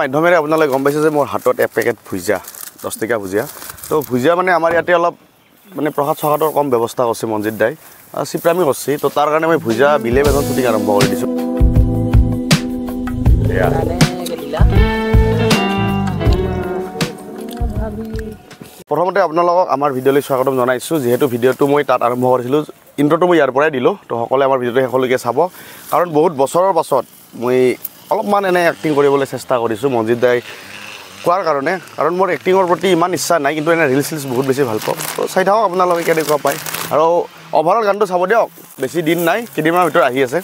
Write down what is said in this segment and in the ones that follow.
মাধ্যমেৰে আপোনালোকে গম পাইছে যে মোৰ হাতত এক পেকেট ভুজিয়া 10 টকা ভুজিয়া তো ভুজিয়া মানে আমাৰ ইয়াতে অলপ মানে প্ৰসাদ চখাদৰ কম ব্যৱস্থা কৰিছে মনজিত দাই চিপ্ৰামি কৰিছে তো তাৰ কাৰণে মই ভুজিয়া বিলে বেজন শ্বুটিং আৰম্ভ কৰি দিছোঁ প্ৰথমতে আপোনালোকক আমাৰ ভিডিঅ'লৈ স্বাগতম জনাইছোঁ যিহেতু ভিডিঅ'টো মই তাত আৰম্ভ কৰিছিলোঁ ইন্ট্ৰটো মই ইয়াৰ পৰাই দিলোঁ তো সকলোৱে আমাৰ ভিডিঅ'টো শেষলৈকে চাব কাৰণ বহুত বছৰৰ পাছত মই অলপমান এনে এক্টিং কৰিবলৈ চেষ্টা কৰিছোঁ মনজিত দাই কোৱাৰ কাৰণে কাৰণ মোৰ এক্টিঙৰ প্ৰতি ইমান ইচ্ছা নাই কিন্তু এনে ৰিলছ বহুত বেছি ভাল পাওঁ তো চাই থাকক আপোনালোকে কেনেকুৱা পায় আৰু অভাৰঅল গানটো চাব দিয়ক বেছি দিন নাই কেইদিনমানৰ ভিতৰত আহি আছে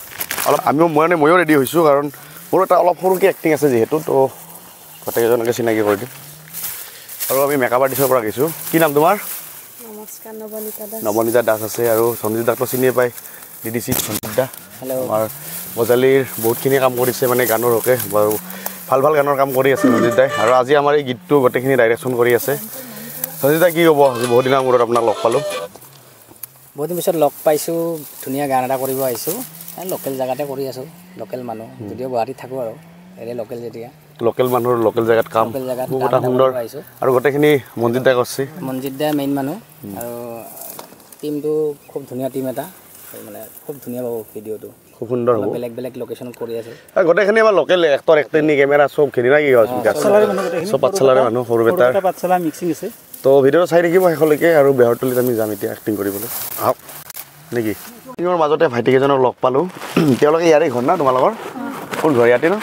অলপ ময়ো ৰেডি হৈছোঁ কাৰণ মোৰ এটা অলপ সৰুকৈ এক্টিং আছে যিহেতু তো গোটেইকেইজনকে চিনাকি কৰি দিম আৰু আমি মেকআপ আৰ্টিষ্টৰ পৰা গৈছোঁ কি নাম তোমাৰ নমস্কাৰ নৱনীতা দাস আছে আৰু সঞ্জিত দাকটো চিনিয়ে পায় DDC সঞ্জিত দা আমাৰ বজালীৰ বহুতখিনি কাম কৰিছে মানে গানৰ হকে বাৰু ভাল ভাল গানৰ কাম কৰি আছে সঞ্জিত দাই আৰু আজি আমাৰ এই গীতটো গোটেইখিনি ডাইৰেকশ্যন কৰি আছে সঞ্জিত দা কি ক'ব আজি বহুত দিনৰ মূৰত আপোনাক লগ পালোঁ বহুত দিন পিছত লগ পাইছোঁ ধুনীয়া গান এটা কৰিব আহিছোঁ লোকেল জেগাতে কৰি আছোঁ লোকেল মানুহ যদিও গুৱাহাটীত থাকোঁ আৰু এনে লোকেল যেতিয়া লোকেল মানুহৰ লোকেল জেগাত কাম বহুত এটা সুন্দৰ আৰু গোটেইখিনি মনজিত দাই কৰিছে মনজিত দাই মেইন মানুহ আৰু টিমটো খুব ধুনীয়া টিম এটা মানে খুব ধুনীয়া পাব ভিডিঅ'টো খুব সুন্দৰ হ'ব বেলেগ বেলেগ লোকেশ্যনত কৰি আছে গোটেইখিনি আমাৰ লোকেল এক্টৰ এক্টৰনি কেমেৰা চব খিনি না কি হয় চব পাঠশালাৰে মানুহ সৰু বেটাৰ পাঠশালা মিক্সিং আছে তো ভিডিঅ'টো চাই থাকিব শেষলৈকে আৰু বেহৰতলিত আমি যাম এতিয়া এক্টিং কৰিবলৈ আহক নেকি টিমৰ মাজতে ভাইটিকেইজনক লগ পালোঁ তেওঁলোকে ইয়াৰে ঘৰ না তোমালোকৰ কোন ঘৰ ইয়াতে ন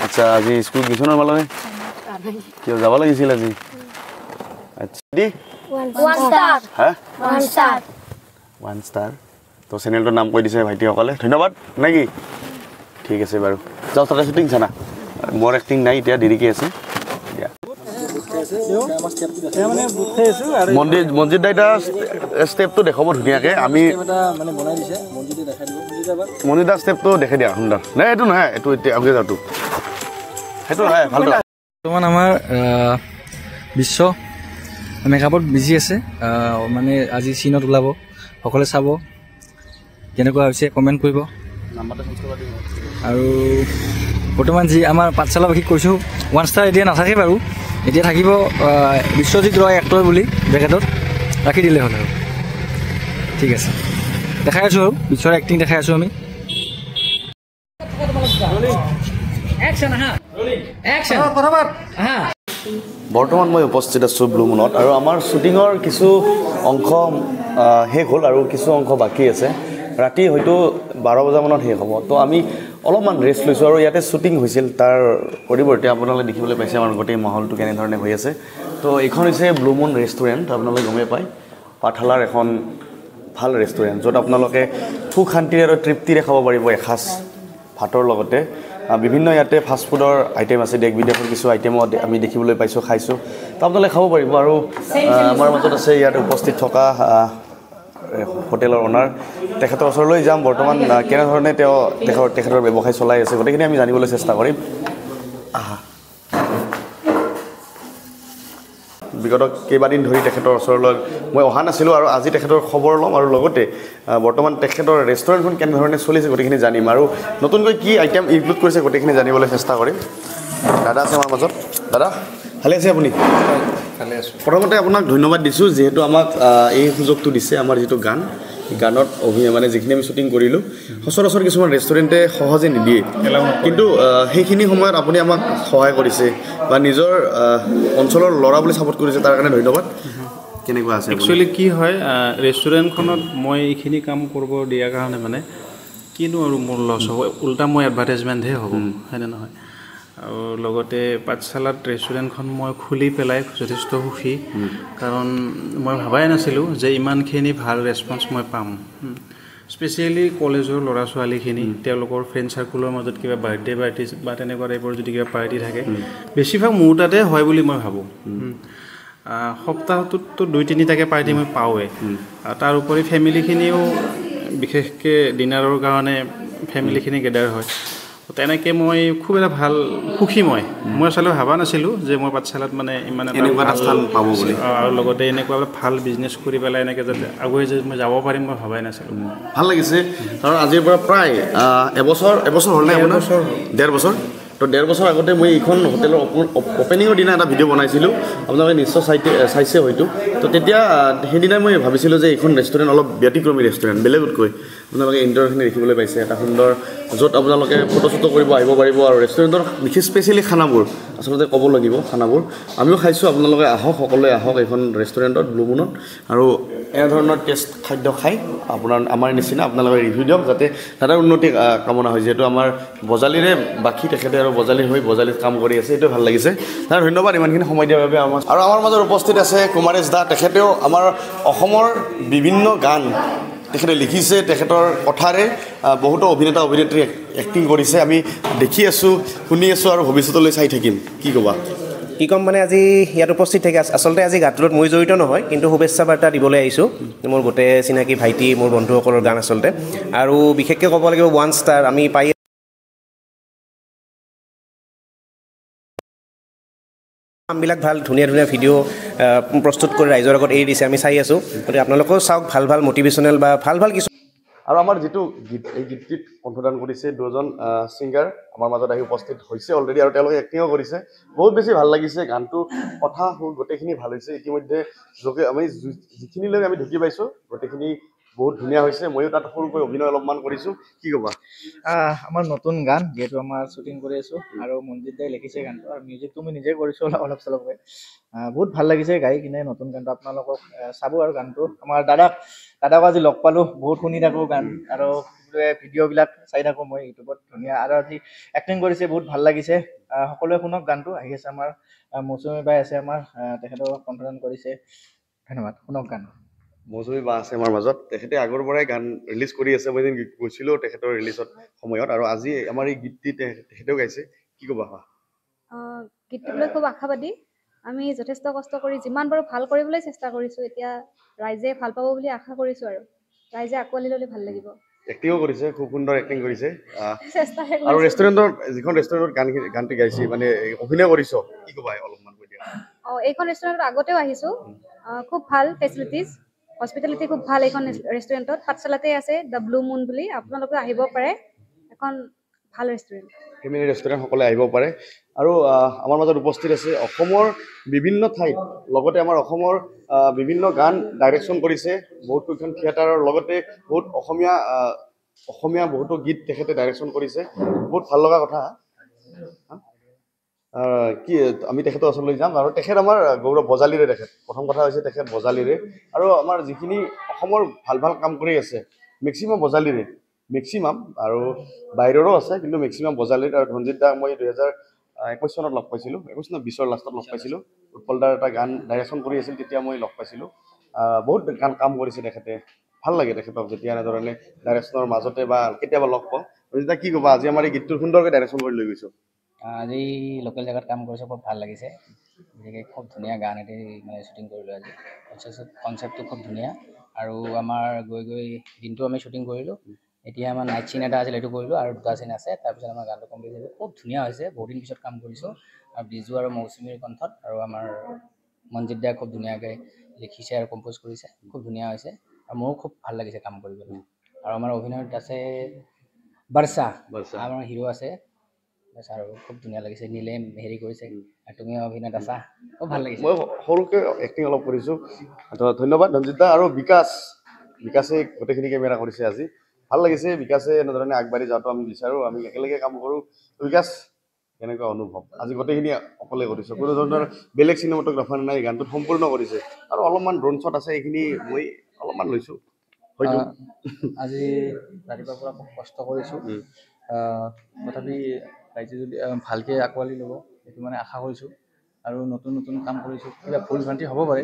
আচ্ছা আজি স্কুল গৈছোঁ তোমালোকে কিয় যাব লাগিছিল আজি আচ্ছা দি ওৱান ষ্টাৰ তো চেনেলটোৰ নাম কৈ দিছে ভাইটিসকলে ধন্যবাদ নে কি ঠিক আছে বাৰু যাওঁ তাতে শ্বুটিং চানা মোৰ এক্টিং নাই এতিয়া দেৰিকৈ আছে মনজিত দাইটা ষ্টেপটো দেখাব ধুনীয়াকৈ আমি মনজিত দা ষ্টেপটো দেখাই দিয়া সুন্দৰ নাই এইটো নহয় এইটো এতিয়া আগে যাওঁটো সেইটো নহয় ভাল বৰ্তমান আমাৰ বিশ্ব মেকআপত বিজি আছে মানে আজি চিনত ওলাব সকলোৱে চাব কেনেকুৱা হৈছে কমেণ্ট কৰিব আৰু বৰ্তমান যি আমাৰ পাঠশালাবাসীক কৈছোঁ ওৱান ষ্টাৰ এতিয়া নাথাকে বাৰু এতিয়া থাকিব বিশ্বজিৎ ৰয় এক্টৰ বুলি ব্ৰেকেটত ৰাখি দিলে হ'ল আৰু ঠিক আছে দেখাই আছোঁ আৰু বিশ্বৰ এক্টিং দেখাই আছোঁ আমি বৰ্তমান মই উপস্থিত আছোঁ ব্লু মুনত আৰু আমাৰ শ্বুটিঙৰ কিছু অংশ শেষ হ'ল আৰু কিছু অংশ বাকী আছে ৰাতি হয়তো 12 বজামানত শেষ হ'ব তো আমি অলপমান ৰেষ্ট লৈছোঁ আৰু ইয়াতে শ্বুটিং হৈছিল তাৰ পৰিৱৰ্তে আপোনালোকে দেখিবলৈ পাইছে আমাৰ গোটেই মহলটো কেনেধৰণে হৈ আছে তো এইখন হৈছে ব্লু মুন ৰেষ্টুৰেণ্ট আপোনালোকে গমেই পায় পাঠশালাৰ এখন ভাল ৰেষ্টুৰেণ্ট য'ত আপোনালোকে সুখ শান্তিৰে আৰু তৃপ্তিৰে খাব পাৰিব এসাঁজ ভাতৰ লগতে বিভিন্ন ইয়াতে ফাষ্ট ফুডৰ আইটেম আছে দেশ বিদেশৰ কিছু আইটেমো আমি দেখিবলৈ পাইছোঁ খাইছোঁ তো আপোনালোকে খাব পাৰিব আৰু আমাৰ মাজত আছে ইয়াত উপস্থিত থকা হোটেলৰ অনাৰ তেখেতৰ ওচৰলৈ যাম বৰ্তমান কেনেধৰণে তেওঁ তেখেতৰ ব্যৱসায় চলাই আছে গোটেইখিনি আমি জানিবলৈ চেষ্টা কৰিম বিগত কেইবাদিন ধৰি তেখেতৰ ওচৰলৈ মই অহা নাছিলোঁ আৰু আজি তেখেতৰ খবৰ ল'ম আৰু লগতে বৰ্তমান তেখেতৰ ৰেষ্টুৰেণ্টখন কেনেধৰণে চলিছে গোটেইখিনি জানিম আৰু নতুনকৈ কি আইটেম ইনক্লুড কৰিছে গোটেইখিনি জানিবলৈ চেষ্টা কৰিম দাদা আছে আমাৰ মাজত দাদা ভালে আছে আপুনি ভালে আছোঁ প্ৰথমতে আপোনাক ধন্যবাদ দিছোঁ যিহেতু আমাক এই সুযোগটো দিছে আমাৰ যিটো গানত মানে যিখিনি আমি শ্বুটিং কৰিলোঁ সচৰাচৰ কিছুমান ৰেষ্টুৰেণ্টে সহজে নিদিয়ে কিন্তু সেইখিনি সময়ত আপুনি আমাক সহায় কৰিছে বা নিজৰ অঞ্চলৰ ল'ৰা বুলি ছাপোৰ্ট কৰিছে তাৰ কাৰণে ধন্যবাদ কেনেকুৱা আছে একচুৱেলি কি হয় ৰেষ্টুৰেণ্টখনত মই এইখিনি কাম কৰিব দিয়াৰ কাৰণে মানে কিনো আৰু মোৰ লছ হ'ব উল্টা মই এডভাৰটাইজমেণ্টহে হ'ব হয়নে নহয় আৰু লগতে পাঠশালাত ৰেষ্টুৰেণ্টখন মই খুলি পেলাই যথেষ্ট সুখী কাৰণ মই ভাবাই নাছিলোঁ যে ইমানখিনি ভাল ৰেছপন্স মই পাম স্পেচিয়েলি কলেজৰ ল'ৰা ছোৱালীখিনি তেওঁলোকৰ ফ্ৰেণ্ড চাৰ্কুলৰ মাজত কিবা বাৰ্থডে পাৰ্টি বা তেনেকুৱা টাইপৰ যদি কিবা পাৰ্টি থাকে বেছিভাগ মোৰ তাতে হয় বুলি মই ভাবোঁ সপ্তাহটোততো 2-3টাকৈ পাৰ্টি মই পাওঁৱে তাৰ উপৰি ফেমিলিখিনিও বিশেষকৈ ডিনাৰৰ কাৰণে ফেমিলিখিনি গেডাৰ হয় তেনেকৈ মই খুব এটা ভাল সুখী মই আচলতে ভবা নাছিলোঁ যে মই পাঠশালাত মানে ইমান এটা স্থান পাব বুলি আৰু লগতে এনেকুৱা ভাল বিজনেছ কৰি পেলাই এনেকৈ যাতে আগুৱাই যে মই যাব পাৰিম মই ভবাই নাছিলোঁ ভাল লাগিছে কাৰণ আজিৰ পৰা প্ৰায় এবছৰ হ'ল নে আপোনাৰ 1.5 বছৰ তো 1.5 বছৰ আগতে মই এইখন হোটেলৰ অপেনিঙৰ দিনা এটা ভিডিঅ' বনাইছিলোঁ আপোনালোকে নিশ্চয় চাইছে হয়তো তো তেতিয়া সেইদিনাই মই ভাবিছিলোঁ যে এইখন ৰেষ্টুৰেণ্ট অলপ ব্যতিক্ৰমী ৰেষ্টুৰেণ্ট বেলেগতকৈ আপোনালোকে ইণ্টাৰভিউখিনি দেখিবলৈ পাইছে এটা সুন্দৰ য'ত আপোনালোকে ফটো চটো কৰিব আহিব পাৰিব আৰু ৰেষ্টুৰেণ্টৰ বিশেষ স্পেচিয়েলি খানাবোৰ আচলতে ক'ব লাগিব খানাবোৰ আমিও খাইছোঁ আপোনালোকে আহক সকলোৱে আহক এইখন ৰেষ্টুৰেণ্টত ব্লু মুনত আৰু এনেধৰণৰ টেষ্ট খাদ্য খাই আমাৰ নিচিনা আপোনালোকে ৰিভিউ দিয়ক যাতে তাতে উন্নতি কামনা হয় যিহেতু আমাৰ বজালীৰে বাকী তেখেতে আৰু বজালীৰ হৈ বজালীত কাম কৰি আছে এইটো ভাল লাগিছে তাৰ ধন্যবাদ ইমানখিনি সময় দিয়াৰ বাবে আৰু আমাৰ মাজত উপস্থিত আছে কুমাৰেশ দা তেখেতেও আমাৰ অসমৰ বিভিন্ন গান তেখেতে লিখিছে তেখেতৰ কথাৰে বহুতো অভিনেতা অভিনেত্ৰী এক্টিং কৰিছে আমি দেখি আছোঁ শুনি আছোঁ আৰু ভৱিষ্যতলৈ চাই থাকিম কি ক'বা কি ক'ম মানে আজি ইয়াত উপস্থিত থাকে আচলতে আজি গানটোত মই জড়িত নহয় কিন্তু শুভেচ্ছা বাৰ্তা দিবলৈ আহিছোঁ মোৰ গোটেই চিনাকি ভাইটি মোৰ বন্ধুসকলৰ গান আচলতে আৰু বিশেষকৈ ক'ব লাগিব 1 ষ্টাৰ আমি পাই কামবিলাক ভাল ধুনীয়া ভিডিঅ' প্ৰস্তুত কৰি ৰাইজৰ আগত এৰি দিছে আমি চাই আছোঁ গতিকে আপোনালোকেও চাওক ভাল মটিভেশ্যনেল বা ভাল কিছু আৰু আমাৰ যিটো গীত এই গীতটিত কণ্ঠদান কৰিছে দুজন ছিংগাৰ আমাৰ মাজত আহি উপস্থিত হৈছে অলৰেডি আৰু তেওঁলোকে এক্টিঙো কৰিছে বহুত বেছি ভাল লাগিছে গানটো কথা সুৰ গোটেইখিনি ভাল হৈছে ইতিমধ্যে আমি যিখিনিলৈ আমি ঢুকি পাইছোঁ গোটেইখিনি বহুত ধুনীয়া হৈছে ময়ো তাত সৰুকৈ অভিনয় অলপমান কৰিছোঁ কি ক'বা আমাৰ নতুন গান যিহেতু আমাৰ শ্বুটিং কৰি আছোঁ আৰু মনজিৎ দাই লিখিছে গানটো আৰু মিউজিকটো মই নিজে কৰিছোঁ অলপ চলপকৈ বহুত ভাল লাগিছে গাই কিনে নতুন গানটো আপোনালোকক চাব আৰু গানটো আমাৰ দাদাক আজি লগ পালোঁ বহুত শুনি থাকোঁ গান আৰু ভিডিঅ'বিলাক চাই থাকোঁ মই ইউটিউবত ধুনীয়া আৰু আজি এক্টিং কৰিছে বহুত ভাল লাগিছে সকলোৱে শুনক গানটো আহি আছে আমাৰ মৌচুমী বাই আছে আমাৰ তেখেতেও কণ্ঠদান কৰিছে ধন্যবাদ শুনক গান মৌচুমী বা আছে আমাৰ মাজত তেখেতে আগৰ পৰাই গান ৰিলিজ কৰি আছে মই এদিন গৈছিলোঁ তেখেতৰ ৰিলিজত সময়ত আৰু আজি আমাৰ এই গীতটি তেখেতেও গাইছে কি ক'বা গীতটোলৈ খুব আশাবাদী আমি যথেষ্ট কষ্ট কৰি যিমান পাৰোঁ ভাল কৰিবলৈ চেষ্টা কৰিছোঁ এতিয়া ৰাইজে ভাল পাব বুলি আশা কৰিছোঁ আৰু ৰাইজে আঁকোৱালি ল'লে ভাল লাগিব এক্টিঙো কৰিছে খুব সুন্দৰ এক্টিং কৰিছে আৰু ৰেষ্টুৰেণ্টৰ যিখন ৰেষ্টুৰেণ্টত গানটি গাইছে মানে অভিনয় কৰিছ কি ক'বা অলপমান কৈ দিয়া এইখন ৰেষ্টুৰেণ্টত আগতেও আহিছোঁ খুব ভাল ফেচিলিটিজ হস্পিটেলিটি খুব ভাল এইখন ৰেষ্টুৰেণ্টত পাঠশালাতে আছে দ্য ব্লু মুন বুলি আপোনালোকে আহিব পাৰে এখন ভাল ৰেষ্টুৰেণ্ট ফেমিলি ৰেষ্টুৰেণ্ট সকলোৱে আহিব পাৰে আৰু আমাৰ মাজত উপস্থিত আছে অসমৰ বিভিন্ন ঠাইত লগতে আমাৰ অসমৰ বিভিন্ন গান ডাইৰেকশ্যন কৰিছে বহুতকেইখন থিয়েটাৰৰ লগতে বহুত অসমীয়া বহুতো গীত তেখেতে ডাইৰেকশ্যন কৰিছে বহুত ভাল লগা কথা কি আমি তেখেতৰ ওচৰলৈ যাম আৰু তেখেত আমাৰ গৌৰৱ বজালীৰে তেখেত প্ৰথম কথা হৈছে তেখেত বজালীৰে আৰু আমাৰ যিখিনি অসমৰ ভাল কাম কৰি আছে মেক্সিমাম বজালীৰে মেক্সিমাম আৰু বাহিৰৰো আছে কিন্তু মেক্সিমাম বজালীৰ আৰু ধনজিৎ দাক মই 2021 চনত লগ পাইছিলোঁ 20 লাষ্টত লগ পাইছিলোঁ উৎপলদাৰ এটা গান ডাইৰেকশ্যন কৰি আছিল তেতিয়া মই লগ পাইছিলোঁ বহুত গান কাম কৰিছে তেখেতে ভাল লাগে তেখেতক যেতিয়া এনেধৰণে ডাইৰেকশ্যনৰ মাজতে বা কেতিয়াবা লগ পাওঁ ধনজিৎ দা কি ক'বা আজি আমাৰ এই গীতটো সুন্দৰকৈ ডাইৰেকশ্যন কৰি লৈ গৈছোঁ আজি লোকেল জেগাত কাম কৰিছোঁ খুব ভাল লাগিছে গতিকে খুব ধুনীয়া গান এটি মানে শ্বুটিং কৰিলোঁ আজি কনচেপ্টটো খুব ধুনীয়া আৰু আমাৰ গৈ দিনটো আমি শ্বুটিং কৰিলোঁ এতিয়া আমাৰ নাইট চিন এটা আছিল সেইটো কৰিলোঁ আৰু 2টা চিন আছে তাৰপিছত আমাৰ গানটো কমপ্লিট হৈছে খুব ধুনীয়া হৈছে বহুত দিন পিছত কাম কৰিছোঁ আৰু বিজু আৰু মৌচুমীৰ কণ্ঠত আৰু আমাৰ মনজিৎ দাই খুব ধুনীয়াকৈ লিখিছে আৰু কম্প'জ কৰিছে খুব ধুনীয়া হৈছে আৰু মোৰো খুব ভাল লাগিছে কাম কৰিবলৈ আৰু আমাৰ অভিনয়ত আছে বৰ্ষা আমাৰ হিৰো আছে আৰু খুব ধুনীয়া লাগিছে নীলে হেৰি কৰিছে আৰু তুমি অভিনয়ত আছা খুব ভাল লাগিছে মই সৰুকৈ এক্টিং অলপ কৰিছোঁ ধন্যবাদ ধনজিৎ দা আৰু বিকাশে গোটেইখিনি কেমেৰা কৰিছে আজি ভাল লাগিছে বিকাশে এনেধৰণে আগবাঢ়ি যোৱাটো আমি বিচাৰোঁ আমি একেলগে কাম কৰোঁ বিকাশ কেনেকুৱা অনুভৱ আজি গোটেইখিনি অকলে কৰিছোঁ কোনো ধৰণৰ বেলেগ চিনেমাটোগ্ৰাফাৰ নাই গানটোত সম্পূৰ্ণ কৰিছে আৰু অলপমান ড্ৰোন শ্বট আছে এইখিনি মই অলপমান লৈছোঁ হয়তো আজি ৰাতিপুৱাৰ পৰা খুব কষ্ট কৰিছোঁ তথাপি ৰাইজে যদি ভালকৈ আঁকোৱালি ল'ব সেইটো মানে আশা কৰিছোঁ আৰু নতুন কাম কৰিছোঁ কিবা ভুল ভ্ৰান্তি হ'ব পাৰে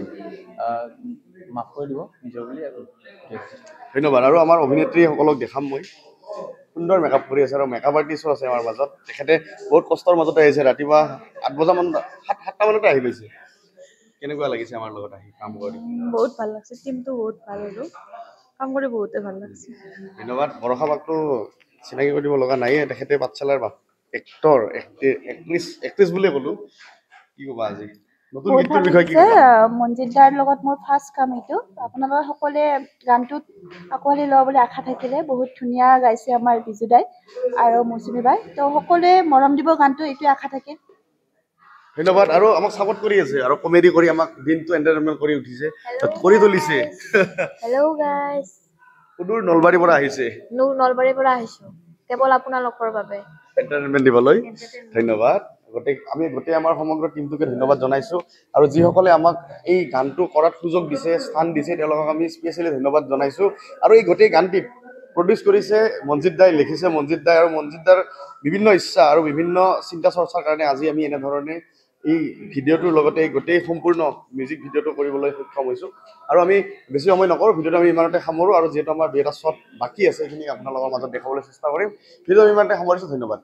মাফ কৰি দিব নিজৰ বুলি আৰু ধন্যবাদ আৰু আমাৰ অভিনেত্ৰীসকলক দেখাম মই সুন্দৰ মেকআপ কৰি আছে আৰু মেকআপ আৰ্টিষ্টো আছে আমাৰ মাজত তেখেতে বহুত কষ্টৰ মাজতে আহিছে ৰাতিপুৱা 8 বজামান 7টা মানতে আহি পাইছে কেনেকুৱা লাগিছে আমাৰ লগত আহি কাম কৰি বহুত ভাল লাগছে টিমটো বহুত ভাল আৰু কাম কৰি বহুতে ভাল লাগিছে ধন্যবাদ বৰষা বাকটো চিনাকি কৰি দিব লগা নাইয়ে তেখেতে পাঠশালাৰ এক্টৰ এক্ট্ৰেছ বুলিয়ে ক'লো কি ক'বা আজি নতুন বহুত গীতটোৰ ভাল বিষয়ে কি লাগিছে ক'বা মনজিত দাৰ লগত মোৰ ফাৰ্ষ্ট কাম এইটো আপোনালোকে সকলোৱে গানটোত আঁকোৱালি লোৱা বুলি আশা থাকিলে বহুত ধুনীয়া গাইছে আমাৰ বিজু দাই আৰু মৌচুমী বাই তো সকলোৱে মৰম দিব গানটো এইটোৱে আশা থাকিল ধন্যবাদ আৰু আমাক ছাপোৰ্ট কৰি আছে আৰু কমেডি কৰি আমাক দিনটো এণ্টাৰটেইনমেণ্ট কৰি উঠিছে কৰি তুলিছে হেল্ল' গাইজ সুদূৰ নলবাৰীৰ পৰা আহিছে নলবাৰীৰ পৰা আহিছোঁ কেৱল আপোনালোকৰ বাবে এণ্টাৰটেইনমেণ্ট দিবলৈ ধন্যবাদ আমি গোটেই আমাৰ সমগ্ৰ টীমটোকে ধন্যবাদ জনাইছোঁ আৰু যিসকলে আমাক এই গানটো কৰাত সুযোগ দিছে স্থান দিছে তেওঁলোকক আমি স্পেচিয়েলি ধন্যবাদ জনাইছোঁ আৰু এই গোটেই গানটিত প্ৰডিউচ কৰিছে মনজিত দাই লিখিছে মনজিত দাই আৰু মনজিত দাৰ বিভিন্ন ইচ্ছা আৰু বিভিন্ন চিন্তা চৰ্চাৰ কাৰণে আজি আমি এনেধৰণে এই ভিডিঅ'টোৰ লগতে এই গোটেই সম্পূৰ্ণ মিউজিক ভিডিঅ'টো কৰিবলৈ সক্ষম হৈছোঁ আৰু আমি বেছি সময় নকৰোঁ ভিডিঅ'টো আমি ইমানতে সামৰোঁ আৰু যিহেতু আমাৰ দুই এটা শ্বট বাকী আছে সেইখিনি আপোনালোকৰ মাজত দেখাবলৈ চেষ্টা কৰিম ভিডিঅ'টো আমি ইমানতে সামৰিছোঁ ধন্যবাদ